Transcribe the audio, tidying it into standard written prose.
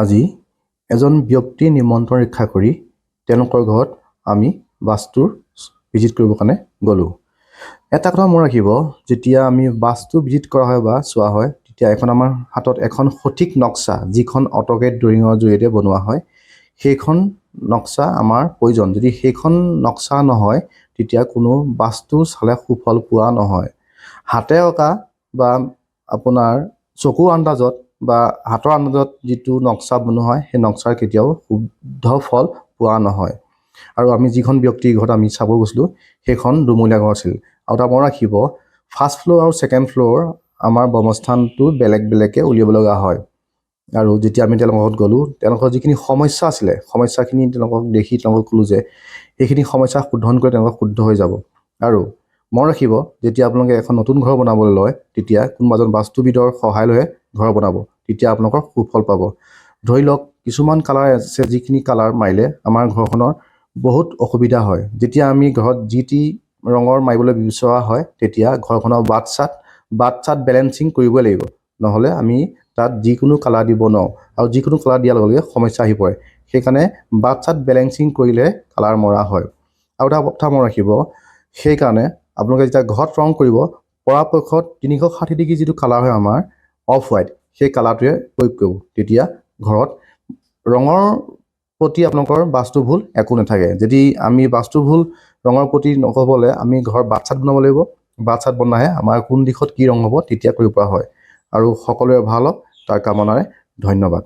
আজি এজন ব্যক্তি নিমন্ত্ৰণ ৰক্ষা কৰি তেওঁলোকৰ ঘৰত আমি বাস্তুৰ ভিজিট কৰিবৰ কাৰণে গ'লোঁ। এটা কথা মনত ৰাখিব, যেতিয়া আমি বাস্তু ভিজিট কৰা হয় বা চোৱা হয়, তেতিয়া আমাৰ হাতত এখন সঠিক নক্সা, যিখন অট'কেড ড্ৰয়িঙৰ জৰিয়তে বনোৱা হয়, সেইখন নক্সা আমাৰ প্ৰয়োজন। যদি সেইখন নক্সা নহয়, তেতিয়া কোনো বাস্তু চালে সুফল পোৱা নহয়। হাতে অঁকা বা আপোনাৰ চকুৰ আন্দাজত বা হাতৰ আন্দাজত যিটো নক্সা বনোৱা হয়, সেই নক্সাৰ কেতিয়াও শুদ্ধ ফল পোৱা নহয়। আৰু আমি যিখন ব্যক্তিৰ ঘৰত আমি চাব গৈছিলোঁ, সেইখন দুমহলীয়া ঘৰ আছিল। আৰু তাৰ মনত ৰাখিব, ফাৰ্ষ্ট ফ্ল'ৰ আৰু ছেকেণ্ড ফ্ল'ৰ আমাৰ বাসস্থানটো বেলেগ বেলেগকৈ উলিয়াব লগা হয়। আৰু যেতিয়া আমি তেওঁলোকৰ ঘৰত গ'লোঁ, তেওঁলোকৰ যিখিনি সমস্যা আছিলে, সমস্যাখিনি তেওঁলোকক দেখি তেওঁলোকক ক'লোঁ যে সেইখিনি সমস্যা শুদ্ধন কৰি তেওঁলোকক শুদ্ধ হৈ যাব। আৰু মনত ৰাখিব, যেতিয়া আপোনালোকে এখন নতুন ঘৰ বনাবলৈ লয়, তেতিয়া কোনোবা এজন বাস্তুবিদৰ সহায় লৈহে ঘৰ বনাব, তেতিয়া আপোনালোকৰ সুফল পাব। ধৰি লওক, কিছুমান কালাৰ আছে, যিখিনি কালাৰ মাৰিলে আমাৰ ঘৰখনৰ বহুত অসুবিধা হয়। যেতিয়া আমি ঘৰত যি টি ৰঙৰ মাৰিবলৈ বিচৰা হয়, তেতিয়া ঘৰখনৰ বাট চাত বেলেঞ্চিং কৰিবই লাগিব, নহ'লে আমি তাত যিকোনো কালাৰ দিব নোৱাৰোঁ। আৰু যিকোনো কালাৰ দিয়াৰ লগে লগে সমস্যা আহি পৰে। সেইকাৰণে বাট চাত বেলেঞ্চিং কৰিলে কালাৰ মৰা হয়। আৰু এটা কথা মনত ৰাখিব, সেইকাৰণে আপোনালোকে যেতিয়া ঘৰত ৰং কৰিব, পৰাপক্ষত 360 ডিগ্ৰী যিটো কালাৰ হয় আমাৰ অফ হোৱাইট, সেই কালাৰটোৱে প্ৰয়োগ কৰিব। তেতিয়া ঘৰত ৰঙৰ প্ৰতি আপোনালোকৰ বাস্তু ভুল একো নাথাকে। যদি আমি বাস্তু ভুল ৰঙৰ প্ৰতি নহ'বলৈ আমি ঘৰৰ বাট চাত বনাব লাগিব। বাট চাত বনাহে আমাৰ কোন দিশত কি ৰং হ'ব তেতিয়া কৰিব পৰা হয়। আৰু সকলোৰে ভাল হওক তাৰ কামনাৰে ধন্যবাদ।